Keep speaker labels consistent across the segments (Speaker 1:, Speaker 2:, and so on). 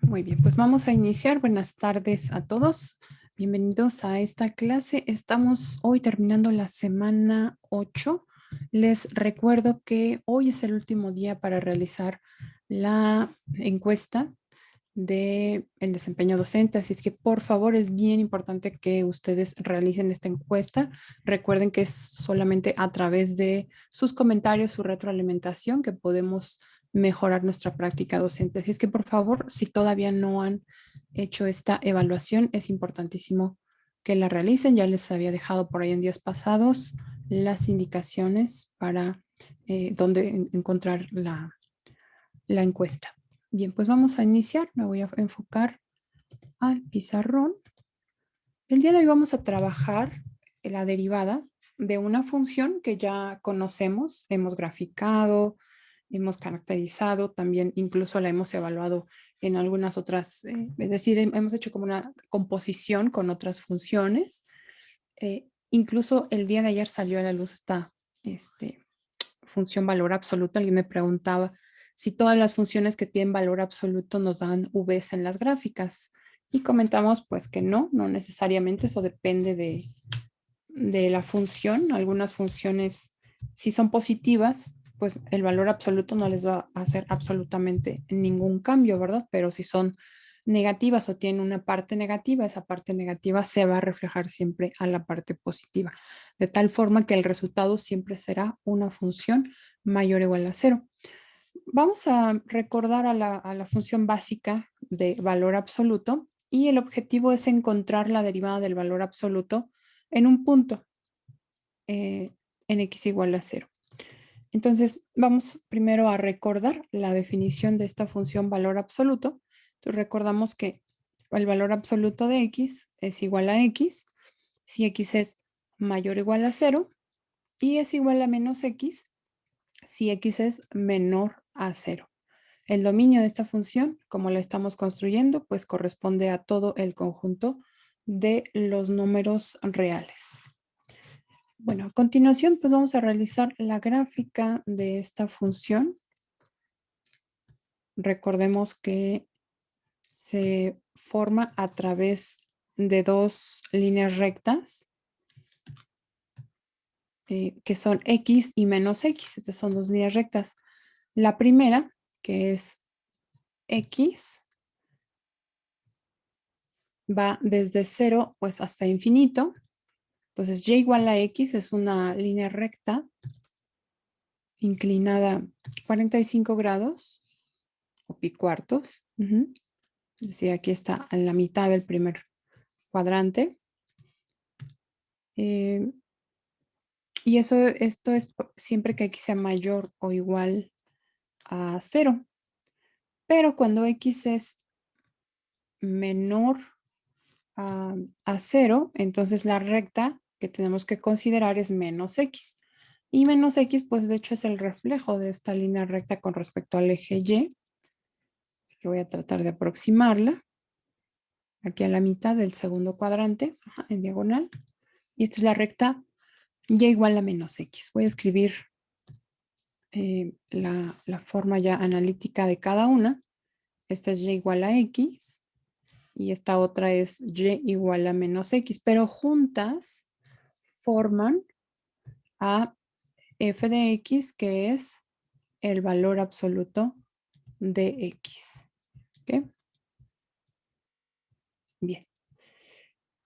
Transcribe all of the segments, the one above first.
Speaker 1: Muy bien, pues vamos a iniciar. Buenas tardes a todos. Bienvenidos a esta clase. Estamos hoy terminando la semana 8. Les recuerdo que hoy es el último día para realizar la encuesta de el desempeño docente, así es que por favor es bien importante que ustedes realicen esta encuesta. Recuerden que es solamente a través de sus comentarios, su retroalimentación que podemos mejorar nuestra práctica docente. Así es que por favor, si todavía no han hecho esta evaluación, es importantísimo que la realicen. Ya les había dejado por ahí en días pasados las indicaciones para dónde encontrar la encuesta. Bien, pues vamos a iniciar. Me voy a enfocar al pizarrón. El día de hoy vamos a trabajar la derivada de una función que ya conocemos, hemos graficado, hemos caracterizado, también incluso la hemos evaluado en algunas otras, es decir, hemos hecho como una composición con otras funciones. Incluso el día de ayer salió a la luz esta función valor absoluto. Alguien me preguntaba si todas las funciones que tienen valor absoluto nos dan Vs en las gráficas. Y comentamos pues que no necesariamente, eso depende de la función. Algunas funciones, si son positivas, pues el valor absoluto no les va a hacer absolutamente ningún cambio, ¿verdad? Pero si son negativas o tienen una parte negativa, esa parte negativa se va a reflejar siempre a la parte positiva, de tal forma que el resultado siempre será una función mayor o igual a cero. Vamos a recordar a la función básica de valor absoluto y el objetivo es encontrar la derivada del valor absoluto en un punto en x igual a cero. Entonces, vamos primero a recordar la definición de esta función valor absoluto. Entonces, recordamos que el valor absoluto de x es igual a x si x es mayor o igual a cero y es igual a menos x si x es menor a cero. El dominio de esta función, como la estamos construyendo, pues corresponde a todo el conjunto de los números reales. Bueno, a continuación, pues vamos a realizar la gráfica de esta función. Recordemos que se forma a través de dos líneas rectas, que son x y menos x. Estas son dos líneas rectas. La primera, que es x, va desde 0 pues hasta infinito. Entonces, y igual a x es una línea recta inclinada 45 grados o pi cuartos. Es decir, aquí está en la mitad del primer cuadrante. Y esto es siempre que x sea mayor o igual a 0. Pero cuando x es menor a 0, entonces la recta que tenemos que considerar es menos x. Y menos x, pues de hecho es el reflejo de esta línea recta con respecto al eje y. Así que voy a tratar de aproximarla. Aquí a la mitad del segundo cuadrante, en diagonal. Y esta es la recta y igual a menos x. Voy a escribir la forma ya analítica de cada una. Esta es y igual a x y esta otra es y igual a menos x, pero juntas forman a f de x, que es el valor absoluto de x. ¿Okay? Bien.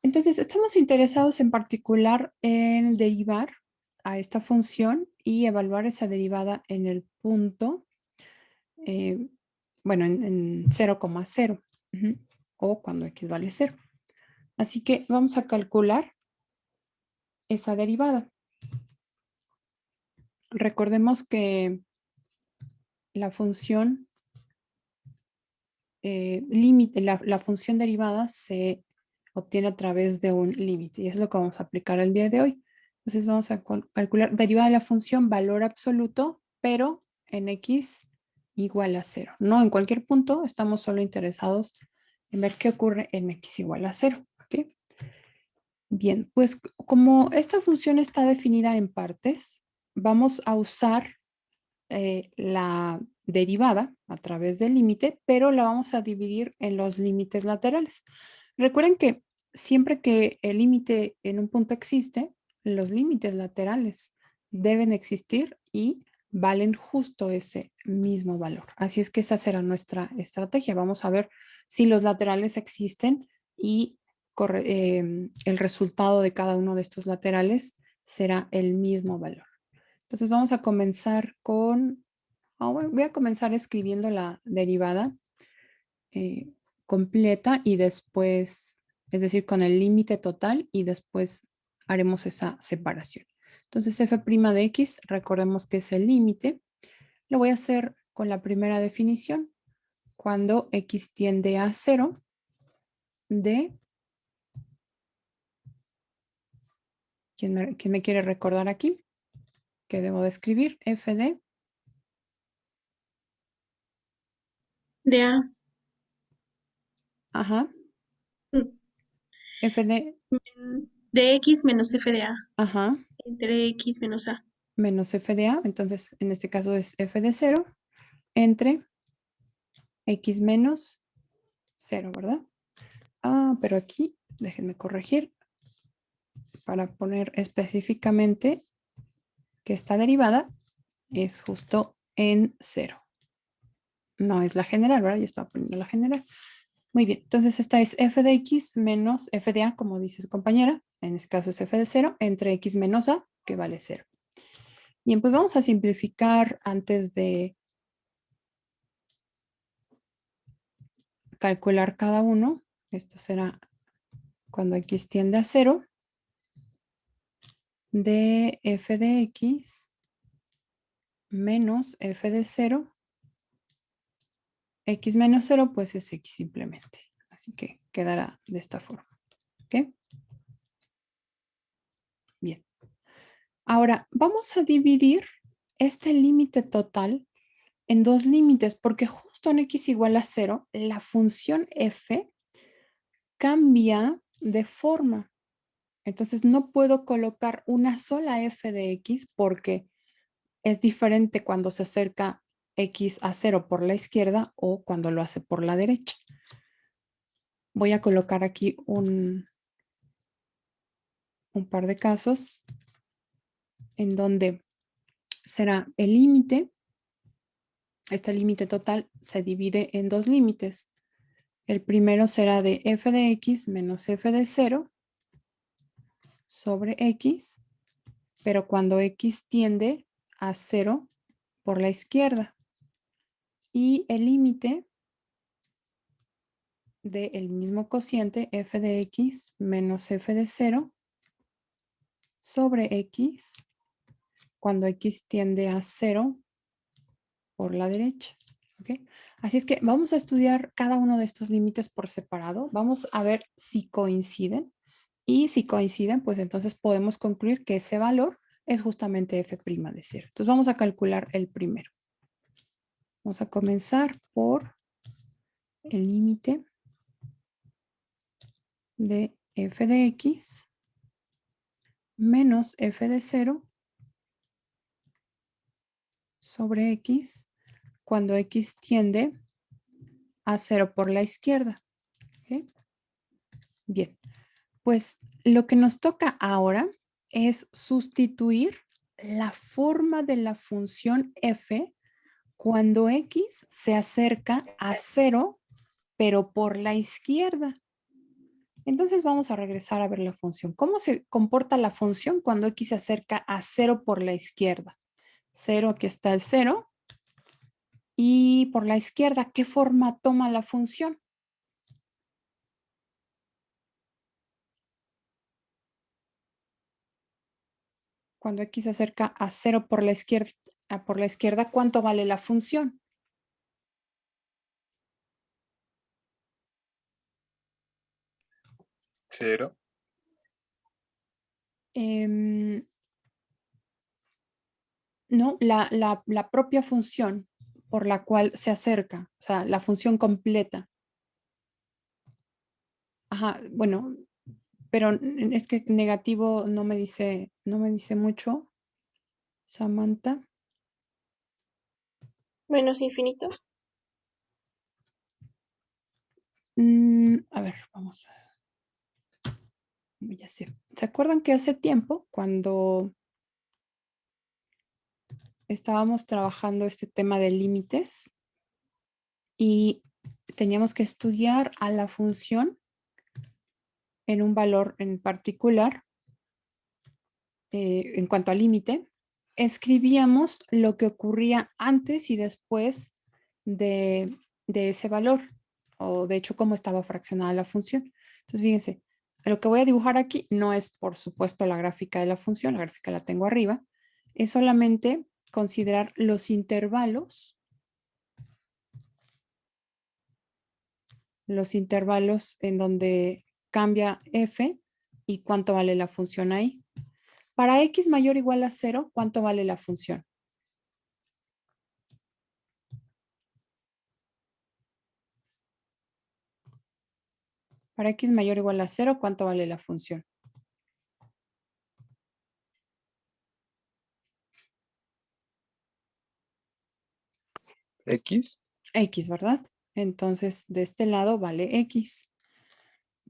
Speaker 1: Entonces, estamos interesados en particular en derivar a esta función y evaluar esa derivada en el punto, eh, bueno, en 0,0 o cuando x vale 0. Así que vamos a calcular esa derivada. Recordemos que la función límite, la función derivada se obtiene a través de un límite y es lo que vamos a aplicar el día de hoy. Entonces vamos a calcular derivada de la función valor absoluto, pero en x igual a 0. No en cualquier punto, estamos solo interesados en ver qué ocurre en x igual a 0. ¿Okay? Bien, pues como esta función está definida en partes, vamos a usar derivada a través del límite, pero la vamos a dividir en los límites laterales. Recuerden que siempre que el límite en un punto existe, los límites laterales deben existir y valen justo ese mismo valor. Así es que esa será nuestra estrategia. Vamos a ver si los laterales existen y el resultado de cada uno de estos laterales será el mismo valor. Entonces vamos a comenzar con, voy a comenzar escribiendo la derivada completa y después, es decir, con el límite total y después haremos esa separación. Entonces f' de x, recordemos que es el límite. Lo voy a hacer con la primera definición. Cuando x tiende a 0 de, ¿quién me quiere recordar aquí? Que debo de escribir f de,
Speaker 2: De A.
Speaker 1: ajá,
Speaker 2: mm,
Speaker 1: f de,
Speaker 2: de X menos F de A.
Speaker 1: ajá,
Speaker 2: Entre X menos A.
Speaker 1: menos f de a, entonces en este caso es f de 0 entre x menos 0, ¿verdad? Ah, pero aquí déjenme corregir para poner específicamente que esta derivada es justo en 0. No es la general, ¿verdad? Yo estaba poniendo la general. Muy bien, entonces esta es f de x menos f de a, como dice su compañera. En este caso es f de 0 entre x menos a, que vale 0. Bien, pues vamos a simplificar antes de calcular cada uno. Esto será cuando x tiende a 0 de f de x menos f de 0. X menos 0 pues es x simplemente. Así que quedará de esta forma. ¿Ok? Bien. Ahora vamos a dividir este límite total en dos límites porque justo en x igual a 0 la función f cambia de forma. Entonces no puedo colocar una sola f de x porque es diferente cuando se acerca x a 0 por la izquierda o cuando lo hace por la derecha. Voy a colocar aquí un par de casos en donde será el límite. Este límite total se divide en dos límites. El primero será de f de x menos f de 0 sobre x, pero cuando x tiende a 0 por la izquierda. Y el límite del mismo cociente f de x menos f de 0 sobre x cuando x tiende a 0 por la derecha. ¿Okay? Así es que vamos a estudiar cada uno de estos límites por separado. Vamos a ver si coinciden. Y si coinciden, pues entonces podemos concluir que ese valor es justamente f' de 0. Entonces vamos a calcular el primero. Vamos a comenzar por el límite de f de x menos f de 0 sobre x cuando x tiende a 0 por la izquierda. ¿Okay? Bien, pues lo que nos toca ahora es sustituir la forma de la función f cuando x se acerca a 0, pero por la izquierda. Entonces vamos a regresar a ver la función. ¿Cómo se comporta la función cuando x se acerca a 0 por la izquierda? 0, aquí está el 0. Y por la izquierda, ¿qué forma toma la función? Cuando x se acerca a 0 por la izquierda, ¿cuánto vale la función?
Speaker 3: Cero.
Speaker 1: Em, no, la propia función por la cual se acerca, o sea, la función completa. Ajá, bueno, pero es que negativo no me dice mucho, Samantha.
Speaker 2: Menos infinito.
Speaker 1: A ver, vamos a... Ya sé. ¿Se acuerdan que hace tiempo, cuando estábamos trabajando este tema de límites y teníamos que estudiar a la función en un valor en particular, en cuanto al límite, escribíamos lo que ocurría antes y después de ese valor, o de hecho cómo estaba fraccionada la función? Entonces, fíjense, lo que voy a dibujar aquí no es, por supuesto, la gráfica de la función, la gráfica la tengo arriba, es solamente considerar los intervalos en donde cambia f y cuánto vale la función ahí. Para x mayor o igual a 0, ¿cuánto vale la función? Para x mayor o igual a 0, ¿cuánto vale la función?
Speaker 3: X
Speaker 1: X, ¿verdad? Entonces, de este lado vale x.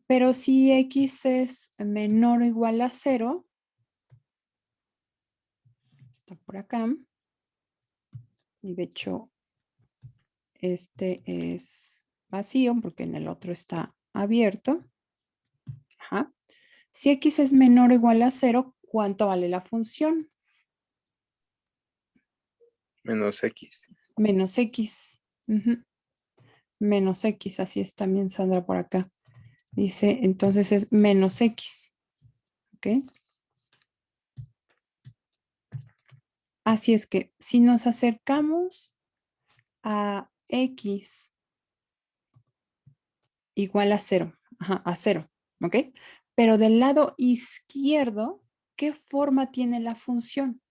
Speaker 1: Pero si x es menor o igual a 0, está por acá, y de hecho este es vacío porque en el otro está abierto. Ajá. Si x es menor o igual a 0, ¿cuánto vale la función?
Speaker 3: menos X.
Speaker 1: Menos x. Ujú. Menos x, así es también Sandra por acá. Dice, entonces es menos x. ¿Ok? Así es que si nos acercamos a x igual a 0, ajá, a 0, ¿ok? Pero del lado izquierdo, ¿qué forma tiene la función?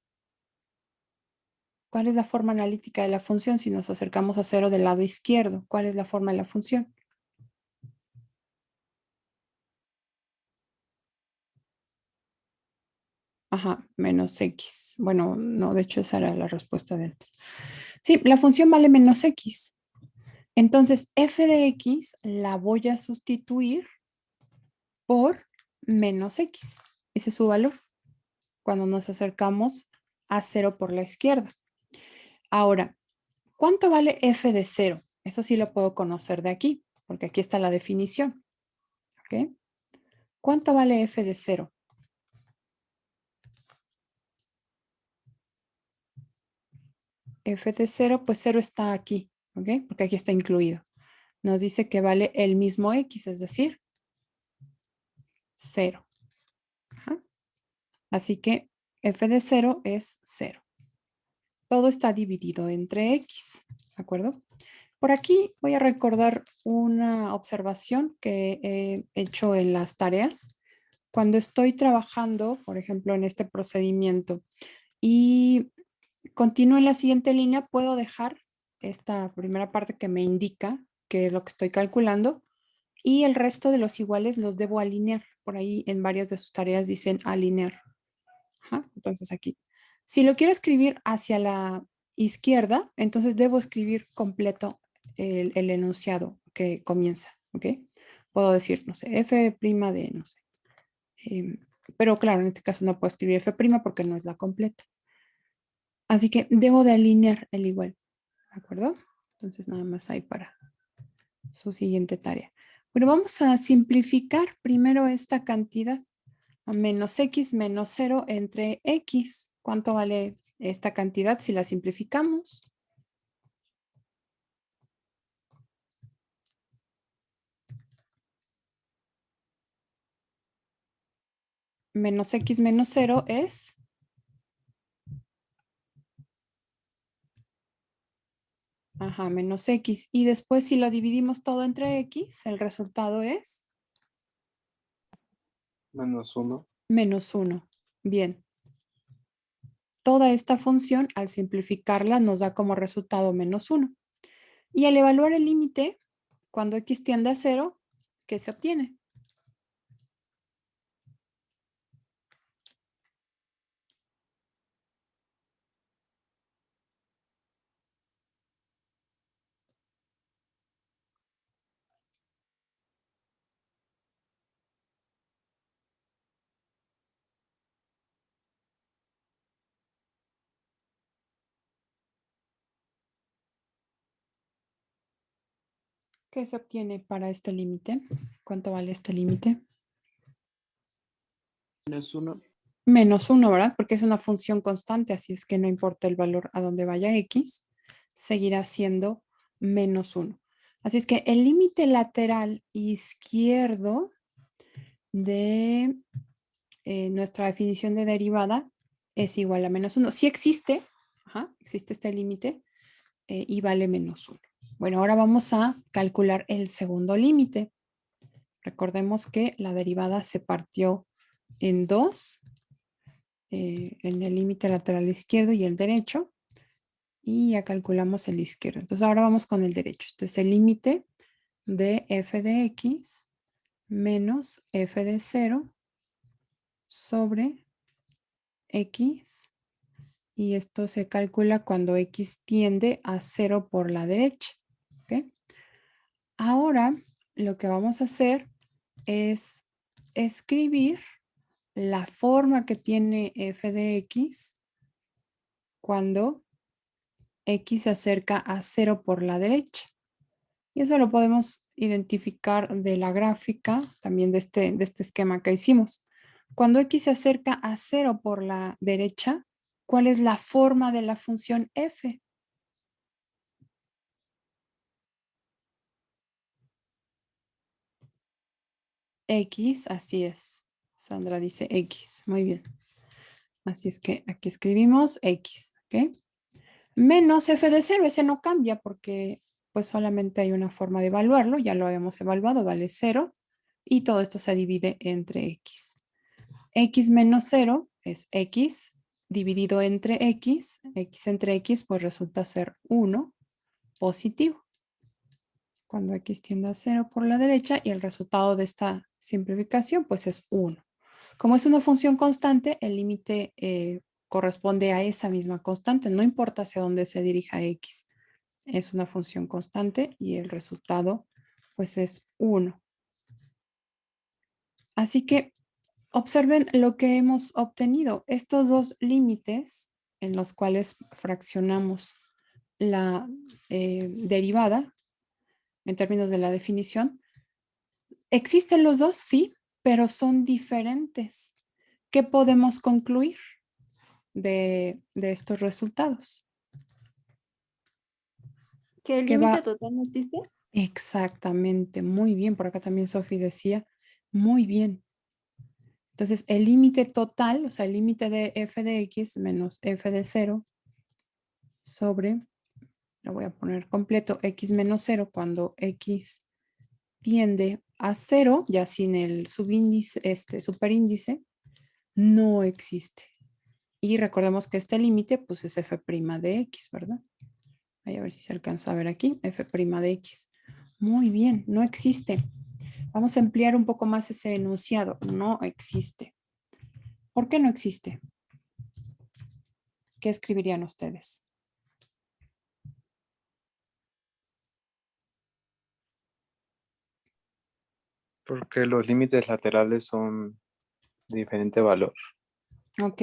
Speaker 1: ¿Cuál es la forma analítica de la función si nos acercamos a 0 del lado izquierdo? ¿Cuál es la forma de la función? Ajá, menos x. Bueno, no, de hecho esa era la respuesta de antes. Sí, la función vale menos x. Entonces, f de x la voy a sustituir por menos x. Ese es su valor cuando nos acercamos a 0 por la izquierda. Ahora, ¿cuánto vale f de 0? Eso sí lo puedo conocer de aquí, porque aquí está la definición. ¿Ok? ¿Cuánto vale f de 0? F de 0, pues 0 está aquí, ¿ok? Porque aquí está incluido. Nos dice que vale el mismo x, es decir, 0. Ajá. Así que f de 0 es 0. Todo está dividido entre x, ¿de acuerdo? Por aquí voy a recordar una observación que he hecho en las tareas. Cuando estoy trabajando, por ejemplo, en este procedimiento y continúo en la siguiente línea, puedo dejar esta primera parte que me indica qué es lo que estoy calculando y el resto de los iguales los debo alinear. Por ahí en varias de sus tareas dicen alinear. Ajá, entonces aquí. Si lo quiero escribir hacia la izquierda, entonces debo escribir completo el enunciado que comienza, ¿ok? Puedo decir, no sé, f' de, no sé. Pero claro, en este caso no puedo escribir f' porque no es la completa. Así que debo de alinear el igual, ¿de acuerdo? Entonces nada más ahí para su siguiente tarea. Bueno, vamos a simplificar primero esta cantidad. A menos x menos 0 entre x. ¿Cuánto vale esta cantidad si la simplificamos? Menos x menos 0 es... Ajá, menos x. Y después si lo dividimos todo entre x, el resultado es...
Speaker 3: Menos 1.
Speaker 1: Menos 1. Bien. Toda esta función, al simplificarla, nos da como resultado menos 1. Y al evaluar el límite, cuando x tiende a 0, ¿qué se obtiene? ¿Qué se obtiene para este límite? ¿Cuánto vale este límite?
Speaker 3: -1.
Speaker 1: -1, ¿verdad? Porque es una función constante, así es que no importa el valor a donde vaya x, seguirá siendo -1. Así es que el límite lateral izquierdo de nuestra definición de derivada es igual a -1. Sí existe, existe este límite y vale -1. Bueno, ahora vamos a calcular el segundo límite. Recordemos que la derivada se partió en dos, en el límite lateral izquierdo y el derecho, y ya calculamos el izquierdo. Entonces ahora vamos con el derecho. Esto es el límite de f de x menos f de 0 sobre x, y esto se calcula cuando x tiende a 0 por la derecha. ¿Ok? Ahora lo que vamos a hacer es escribir la forma que tiene f de x cuando x se acerca a 0 por la derecha. Y eso lo podemos identificar de la gráfica, también de este esquema que hicimos. Cuando x se acerca a 0 por la derecha, ¿cuál es la forma de la función f? X, así es. Sandra dice x, muy bien. Así es que aquí escribimos x, ¿ok? Menos f de 0, ese no cambia porque pues solamente hay una forma de evaluarlo, ya lo habíamos evaluado, vale 0, y todo esto se divide entre x. X menos 0 es x dividido entre x entre x pues resulta ser 1 positivo. Cuando x tiende a 0 por la derecha, y el resultado de esta simplificación pues es 1. Como es una función constante, el límite corresponde a esa misma constante, no importa hacia dónde se dirija x. Es una función constante y el resultado pues es 1. Así que observen lo que hemos obtenido. Estos dos límites en los cuales fraccionamos la derivada en términos de la definición, ¿existen los dos? Sí, pero son diferentes. ¿Qué podemos concluir de estos resultados?
Speaker 4: ¿Que el
Speaker 1: ¿Qué va?
Speaker 4: límite total no existe?
Speaker 1: Exactamente, muy bien. Por acá también Sofi decía, muy bien. Entonces, el límite total, o sea, el límite de f de x menos f de 0 sobre, lo voy a poner completo, x menos 0 cuando x tiende a 0, ya sin el subíndice, superíndice, no existe. Y recordemos que este límite, pues es f' de x, ¿verdad? Ahí a ver si se alcanza a ver aquí, f' de x. Muy bien, no existe. Vamos a ampliar un poco más ese enunciado. No existe. ¿Por qué no existe? ¿Qué escribirían ustedes?
Speaker 3: Porque los límites laterales son de diferente valor.
Speaker 1: Ok.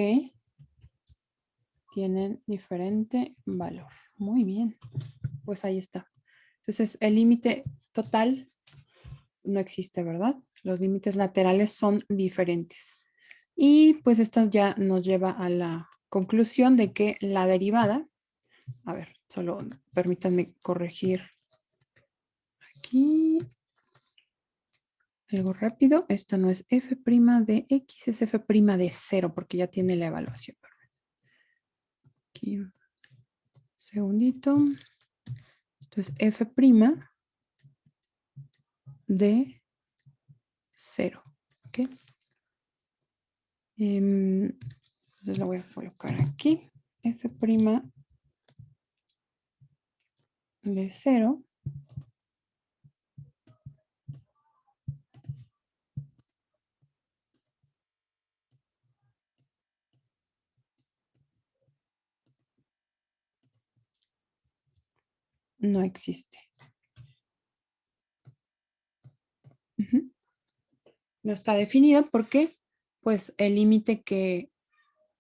Speaker 1: Tienen diferente valor. Muy bien. Pues ahí está. Entonces, el límite total no existe, ¿verdad? Los límites laterales son diferentes. Y pues esto ya nos lleva a la conclusión de que la derivada, a ver, solo permítanme corregir aquí algo rápido. Esto no es f' de x, es f' de 0 porque ya tiene la evaluación. Aquí, un segundito. Esto es f' de 0. ¿Ok? Entonces lo voy a colocar aquí. F' de 0. No existe. No está definido porque pues el límite que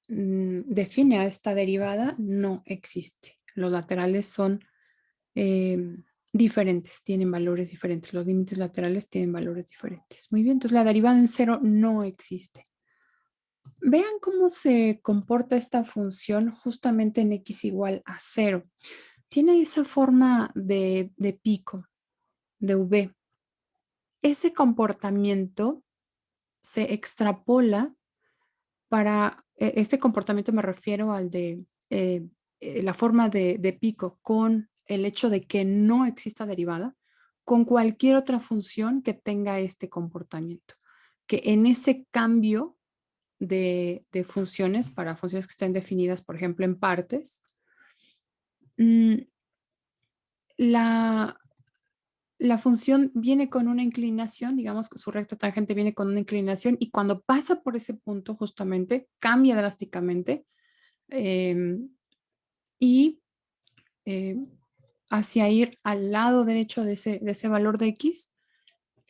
Speaker 1: define a esta derivada no existe. Los laterales son diferentes, tienen valores diferentes. Los límites laterales tienen valores diferentes. Muy bien, entonces la derivada en cero no existe. Vean cómo se comporta esta función justamente en x igual a 0. Tiene esa forma de pico, de v. Ese comportamiento se extrapola para, este comportamiento me refiero al de la forma de pico con el hecho de que no exista derivada, con cualquier otra función que tenga este comportamiento. Que en ese cambio de funciones, para funciones que estén definidas, por ejemplo, en partes, la función viene con una inclinación, digamos que su recta tangente viene con una inclinación y cuando pasa por ese punto justamente cambia drásticamente y hacia ir al lado derecho de ese valor de x,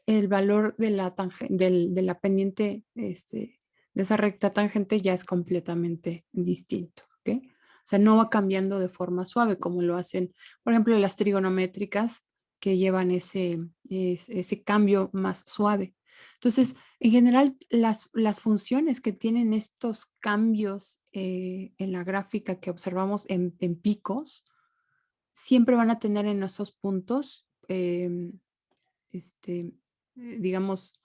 Speaker 1: el valor de la pendiente de esa recta tangente ya es completamente distinto. ¿Ok? O sea, no va cambiando de forma suave como lo hacen, por ejemplo, las trigonométricas que llevan ese cambio más suave. Entonces, en general, las funciones que tienen estos cambios en la gráfica que observamos en picos, siempre van a tener en esos puntos, digamos,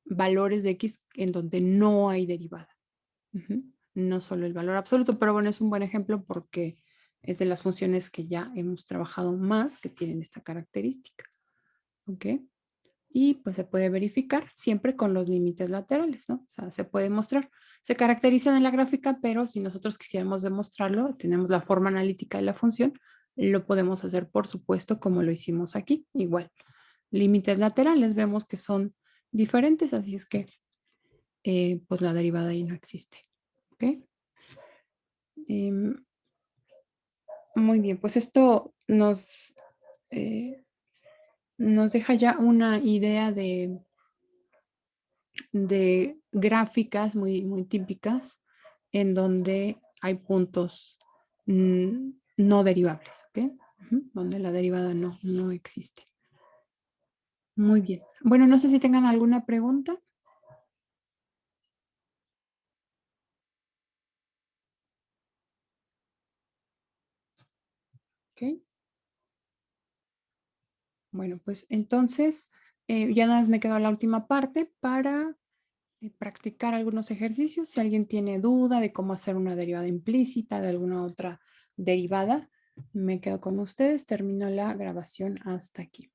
Speaker 1: valores de x en donde no hay derivada. No solo el valor absoluto, pero bueno, es un buen ejemplo porque es de las funciones que ya hemos trabajado más que tienen esta característica. ¿Ok? Y pues se puede verificar siempre con los límites laterales, ¿no? O sea, se puede mostrar. Se caracterizan en la gráfica, pero si nosotros quisiéramos demostrarlo, tenemos la forma analítica de la función, lo podemos hacer, por supuesto, como lo hicimos aquí. Igual, límites laterales vemos que son diferentes, así es que pues la derivada ahí no existe. ¿Ok? Muy bien, pues esto nos deja ya una idea de gráficas muy, muy típicas en donde hay puntos no derivables, ¿ok? Donde la derivada no existe. Muy bien. Bueno, no sé si tengan alguna pregunta. ¿Ok? Bueno, pues entonces ya nada más me quedó la última parte para practicar algunos ejercicios. Si alguien tiene duda de cómo hacer una derivada implícita de alguna otra derivada, me quedo con ustedes. Termino la grabación hasta aquí.